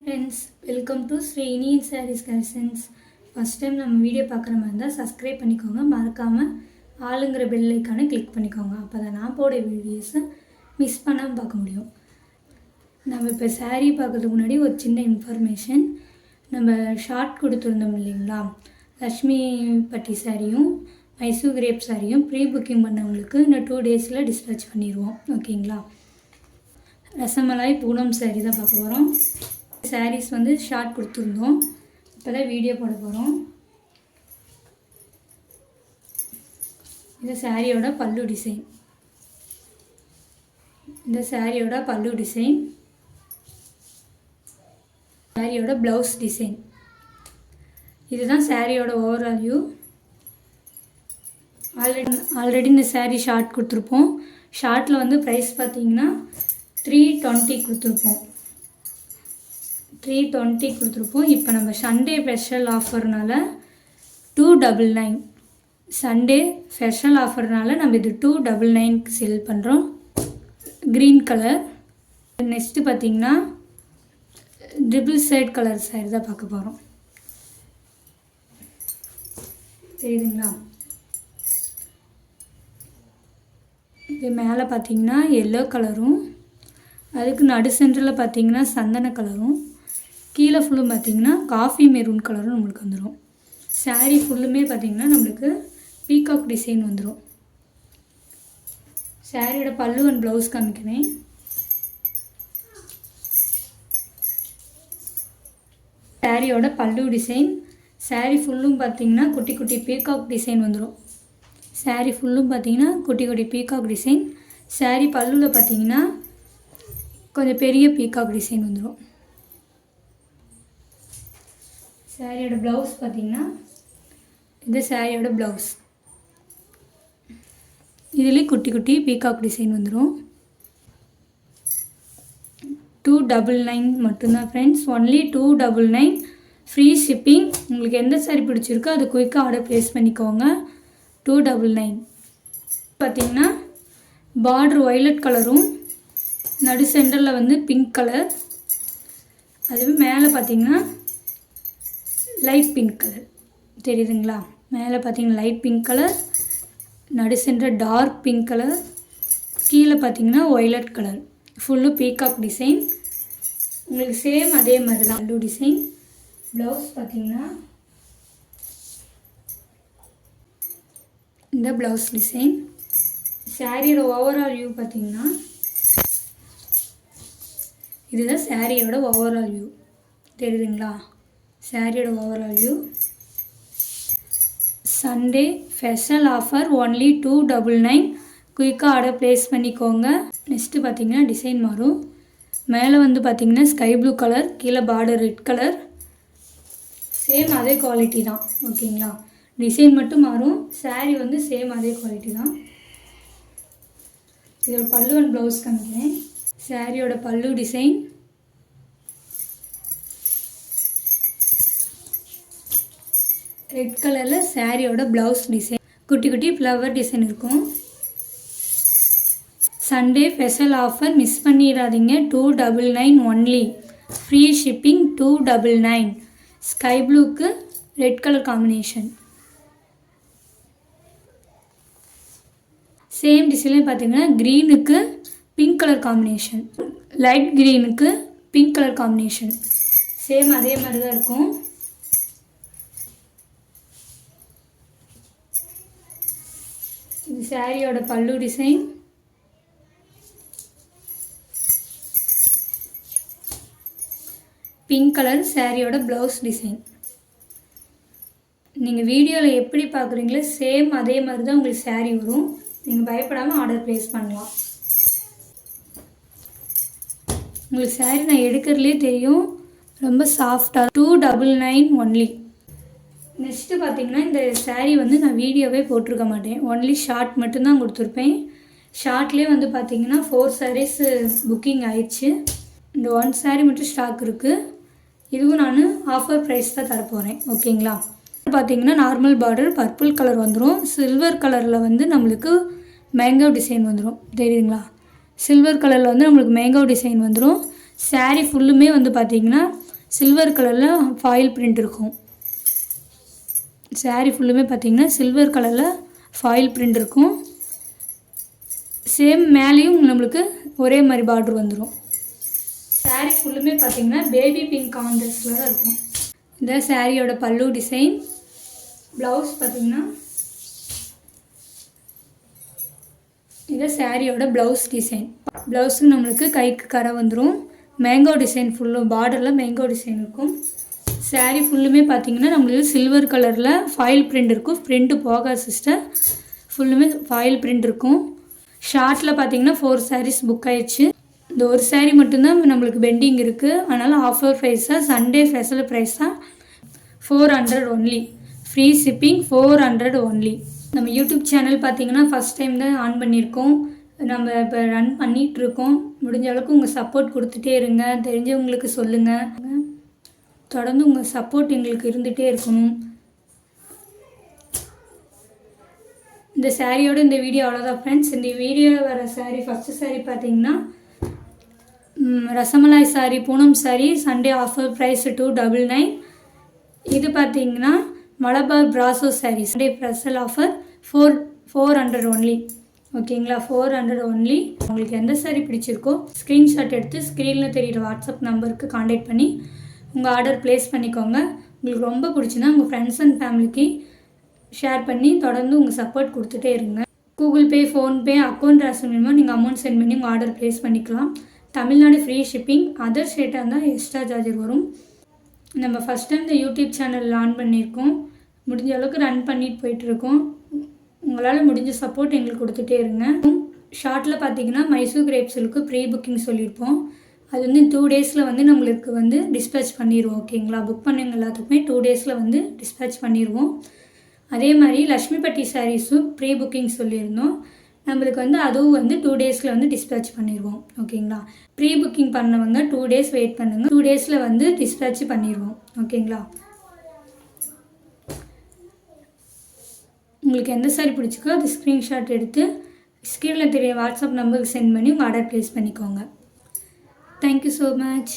Friends, welcome to Srini Sarees Collections. First time நம்ம video பார்க்குற மாதிரி இருந்தால் சப்ஸ்கிரைப் பண்ணிக்கோங்க. மறக்காமல் ஆளுங்கிற பெல் ஐக்கானை கிளிக் பண்ணிக்கோங்க. அப்போ தான் நான் போட வீடியோஸை மிஸ் பண்ணாமல் பார்க்க முடியும். நம்ம இப்போ saree பார்க்கறதுக்கு முன்னாடி ஒரு சின்ன இன்ஃபர்மேஷன். நம்ம ஷார்ட் கொடுத்துருந்தோம் இல்லைங்களா, லக்ஷ்மி பட்டி சாரியும் மைசூர் கிரேப் சாரியும் ப்ரீ புக்கிங் பண்ணவங்களுக்கு இன்னும் 2 daysல டிஸ்பேச் பண்ணிடுவோம். ஓகேங்களா. ரசமலாய் பூனம் சாரி தான் பார்க்க போகிறோம். சாரீஸ் வந்து ஷார்ட் கொடுத்துருந்தோம், இப்போ தான் வீடியோ போட போகிறோம். இந்த சாரியோட பல்லு டிசைன், இந்த சாரியோட பல்லு டிசைன், சாரியோட ப்ளவுஸ் டிசைன். இதுதான் சாரியோட ஓவரால் வியூ. ஆல்ரெடி இந்த சாரீ ஷார்ட் கொடுத்துருப்போம். ஷார்ட்டில் வந்து ப்ரைஸ் பார்த்தீங்கன்னா 320 கொடுத்துருப்போம். 320 கொடுத்துருப்போம். இப்போ நம்ம சண்டே ஸ்பெஷல் ஆஃபர்னால 299, சண்டே ஸ்பெஷல் ஆஃபர்னால நம்ம இது 299க்கு சேல் பண்ணுறோம். Green colour. நெக்ஸ்ட்டு பார்த்திங்கன்னா ட்ரிபிள் சைட் கலர் சாரி தான் பார்க்க போகிறோம். தெரியுதுங்களா. இது மேலே பார்த்திங்கன்னா எல்லோ கலரும், அதுக்கு நடு சென்டரில் பார்த்திங்கன்னா சந்தன கலரும், கீழே ஃபுல்லும் பார்த்திங்கன்னா காஃபி மெரூன் கலரும் நம்மளுக்கு வந்துடும். சாரீ ஃபுல்லுமே பார்த்திங்கன்னா நம்மளுக்கு பீகாக் டிசைன் வந்துடும். சாரியோட பல்லு அண்ட் ப்ளவுஸ் காமிக்கிறேன். சாரியோட பல்லு டிசைன். சாரீ ஃபுல்லும் பார்த்திங்கன்னா குட்டி குட்டி பீகாக் டிசைன் வந்துடும். சாரீ ஃபுல்லும் பார்த்திங்கன்னா குட்டி குட்டி பீகாக் டிசைன். சாரீ பல்லுவில் பார்த்திங்கன்னா கொஞ்சம் பெரிய பீகாக் டிசைன் வந்துடும். சாரியோட ப்ளவுஸ் பார்த்திங்கன்னா இது சாரியோட ப்ளவுஸ். இதுலேயே குட்டி குட்டி பீகாக் டிசைன் வந்துடும். 299 மட்டும்தான் ஃப்ரெண்ட்ஸ், ஒன்லி 299. Free shipping. உங்களுக்கு எந்த சாரி பிடிச்சிருக்கோ அது குயிக்காக ஆர்டர் ப்ளேஸ் பண்ணிக்கோங்க. 299. பார்த்திங்கன்னா பார்டர் ஒய்லட் கலரும், நடு சென்டரில் வந்து பிங்க் கலர், அதுவே மேலே பார்த்திங்கன்னா லைட் பிங்க் கலர். தெரியுதுங்களா. மேலே பார்த்திங்கன்னா லைட் பிங்க் கலர், நடு சென்டர் டார்க் பிங்க் கலர், கீழே பார்த்திங்கன்னா violet colour. Full peacock design. உங்களுக்கு சேம் அதே மாதிரி தான் ப்ளூ டிசைன். ப்ளவுஸ் பார்த்திங்கன்னா இந்த ப்ளவுஸ் டிசைன். சாரியோட ஓவரால் வியூ பார்த்திங்கன்னா இதுதான் சாரியோட ஓவரால் வியூ. தெரியுதுங்களா. சாரியோட overall view. Sunday special offer only 299. குயிக்காக ஆர்டர் ப்ளேஸ் பண்ணிக்கோங்க. நெக்ஸ்ட்டு பார்த்திங்கன்னா டிசைன் மாறும். மேலே வந்து பார்த்திங்கன்னா ஸ்கை ப்ளூ கலர், கீழே பார்டர் ரெட் கலர். சேம் அதே குவாலிட்டி தான். ஓகேங்களா. டிசைன் மட்டும் மாறும், சாரீ வந்து சேம் அதே குவாலிட்டி தான். இதோட பல்லு அண்ட் ப்ளவுஸ் காமிக்கிறேன். சாரியோட பல்லு டிசைன். ரெட் கலரில் சாரியோட ப்ளவுஸ் டிசைன். குட்டி குட்டி ஃப்ளவர் டிசைன் இருக்கும். சண்டே ஸ்பெஷல் ஆஃபர் மிஸ் பண்ணிடாதீங்க. 299 ஒன்லி. Free shipping 299. ஸ்கை ப்ளூக்கு ரெட் கலர் காம்பினேஷன். சேம் டிசைன்லேயே பார்த்தீங்கன்னா க்ரீனுக்கு பிங்க் கலர் காம்பினேஷன், லைட் க்ரீனுக்கு பிங்க் கலர் காம்பினேஷன். சேம் அதே மாதிரி தான் இருக்கும். இது சாரியோட பல்லு டிசைன். பிங்க் கலர் சாரியோட ப்ளவுஸ் டிசைன். நீங்கள் வீடியோவில் எப்படி பார்க்குறீங்களோ சேம் அதே மாதிரி தான் உங்களுக்கு சாரீ வரும். நீங்கள் பயப்படாமல் ஆர்டர் ப்ளேஸ் பண்ணலாம். உங்களுக்கு சாரீ நான் எடுக்கிறதுலே தெரியும், ரொம்ப சாஃப்டாக. 299 ஒன்லி. நெக்ஸ்ட்டு பார்த்திங்கன்னா இந்த சாரீ வந்து நான் வீடியோவே போட்டிருக்க மாட்டேன், ஒன்லி ஷார்ட் மட்டும்தான் கொடுத்துருப்பேன். ஷார்ட்லேயே வந்து பார்த்திங்கன்னா 4 sarees புக்கிங் ஆயிடுச்சு. இந்த 1 saree மட்டும் ஸ்டாக் இருக்குது. இதுவும் நான் ஆஃபர் ப்ரைஸ் தான் தரப்போகிறேன். ஓகேங்களா. பார்த்திங்கன்னா நார்மல் பார்டர் பர்பிள் கலர் வந்துடும். சில்வர் கலரில் வந்து நம்மளுக்கு மேங்கோ டிசைன் வந்துடும். தெரியுதுங்களா. சில்வர் கலரில் வந்து நம்மளுக்கு மேங்கோ டிசைன் வந்துடும். சாரீ ஃபுல்லுமே வந்து பார்த்திங்கன்னா சில்வர் கலரில் ஃபாயில் பிரிண்ட் இருக்கும். சாரீ ஃபுல்லுமே பார்த்திங்கன்னா சில்வர் கலரில் ஃபாயில் பிரிண்ட் இருக்கும். சேம் மேலேயும் நம்மளுக்கு ஒரே மாதிரி பார்டர் வந்துடும். சாரீ ஃபுல்லுமே பார்த்திங்கன்னா பேபி பிங்க் கான்ட்ராஸ்டில் தான் இருக்கும். இந்த சாரியோட பல்லு டிசைன். ப்ளவுஸ் பார்த்திங்கன்னா இது சாரியோட ப்ளவுஸ் டிசைன். ப்ளவுஸுக்கு நம்மளுக்கு கைக்கு கரை வந்துடும். மேங்கோ டிசைன் ஃபுல்லும் பார்டரில் மேங்கோ டிசைன் இருக்கும். சாரீ ஃபுல்லுமே பார்த்திங்கன்னா நம்மளுக்கு சில்வர் கலரில் ஃபாயில் பிரிண்ட் இருக்கும். பிரிண்ட்டு போகாது சிஸ்டர், ஃபுல்லுமே ஃபாயில் பிரிண்ட் இருக்கும். ஷார்ட்டில் பார்த்திங்கன்னா 4 sarees புக் ஆயிடுச்சு. இந்த ஒரு சாரீ மட்டும்தான் நம்மளுக்கு பெண்டிங் இருக்குது. அதனால் ஆஃபர் ப்ரைஸாக சண்டே ஸ்பெஷல் ப்ரைஸாக 400 ஒன்லி. Free shipping 400 only. நம்ம யூடியூப் சேனல் பார்த்திங்கன்னா ஃபஸ்ட் டைம் தான் ஆன் பண்ணியிருக்கோம். நம்ம இப்போ ரன் பண்ணிகிட்ருக்கோம். முடிஞ்ச அளவுக்கு உங்கள் சப்போர்ட் கொடுத்துட்டே இருங்க. தெரிஞ்சவங்களுக்கு சொல்லுங்கள். தொடர்ந்து உங்கள் சப்போர்ட் எங்களுக்கு இருந்துகிட்டே இருக்கணும். இந்த சாரியோட இந்த வீடியோ அவ்வளோதான் ஃப்ரெண்ட்ஸ். இந்த வீடியோவில் வர சாரீ ஃபஸ்ட்டு சாரீ பார்த்திங்கன்னா Rasmalai sari, Poonam sari, Sunday offer price 299. இது பார்த்திங்கன்னா மலபார் பிராசோ sari, Sunday special offer 400 only. ஓகேங்களா, 400 ஒன்லி. உங்களுக்கு எந்த சாரீ பிடிச்சிருக்கோ ஸ்க்ரீன்ஷாட் எடுத்து ஸ்க்ரீனில் தெரிகிற வாட்ஸ்அப் நம்பருக்கு காண்டாக்ட் பண்ணி உங்கள் ஆர்டர் ப்ளேஸ் பண்ணிக்கோங்க. உங்களுக்கு ரொம்ப பிடிச்சின்னா உங்கள் ஃப்ரெண்ட்ஸ் அண்ட் ஃபேமிலிக்கு ஷேர் பண்ணி தொடர்ந்து உங்கள் சப்போர்ட் கொடுத்துட்டே இருங்க. Google Pay, PhonePe, account transfer மூலமாக நீங்கள் அமௌண்ட் சென்ட் பண்ணி உங்கள் ஆர்டர் ப்ளேஸ் பண்ணிக்கலாம். Tamil Nadu free shipping. அதர் ஸ்டேட்டாக இருந்தால் எக்ஸ்ட்ரா சார்ஜர் வரும். நம்ம ஃபஸ்ட் டைம் இந்த யூடியூப் சேனல் ஆன் பண்ணியிருக்கோம். முடிஞ்ச அளவுக்கு ரன் பண்ணிட்டு போயிட்டுருக்கோம். உங்களால் முடிஞ்ச சப்போர்ட் எங்களுக்கு கொடுத்துட்டே இருங்க. ஷார்ட்டில் பார்த்தீங்கன்னா Mysore crepe silk pre booking சொல்லியிருப்போம். அது வந்து 2 daysல வந்து நம்மளுக்கு வந்து டிஸ்பேச் பண்ணிடுவோம். ஓகேங்களா, புக் பண்ணுங்க எல்லாத்துக்குமே 2 daysல வந்து டிஸ்பேச் பண்ணிடுவோம். அதே மாதிரி லக்ஷ்மிபட்டி சாரீஸும் ப்ரீ புக்கிங் சொல்லியிருந்தோம். நம்மளுக்கு வந்து அதுவும் வந்து 2 daysல வந்து டிஸ்பேச் பண்ணிடுவோம். ஓகேங்களா, ப்ரீ புக்கிங் பண்ணவங்க 2 days வெயிட் பண்ணுங்கள். 2 daysல வந்து டிஸ்பேச் பண்ணிடுவோம். ஓகேங்களா, உங்களுக்கு எந்த சாரி பிடிச்சிக்கோ அது ஸ்க்ரீன்ஷாட் எடுத்து ஸ்க்ரீனில் தெரிய வாட்ஸ்அப் நம்பருக்கு சென்ட் பண்ணி உங்கள் ஆர்டர் ப்ளேஸ் பண்ணிக்கோங்க. Thank you so much.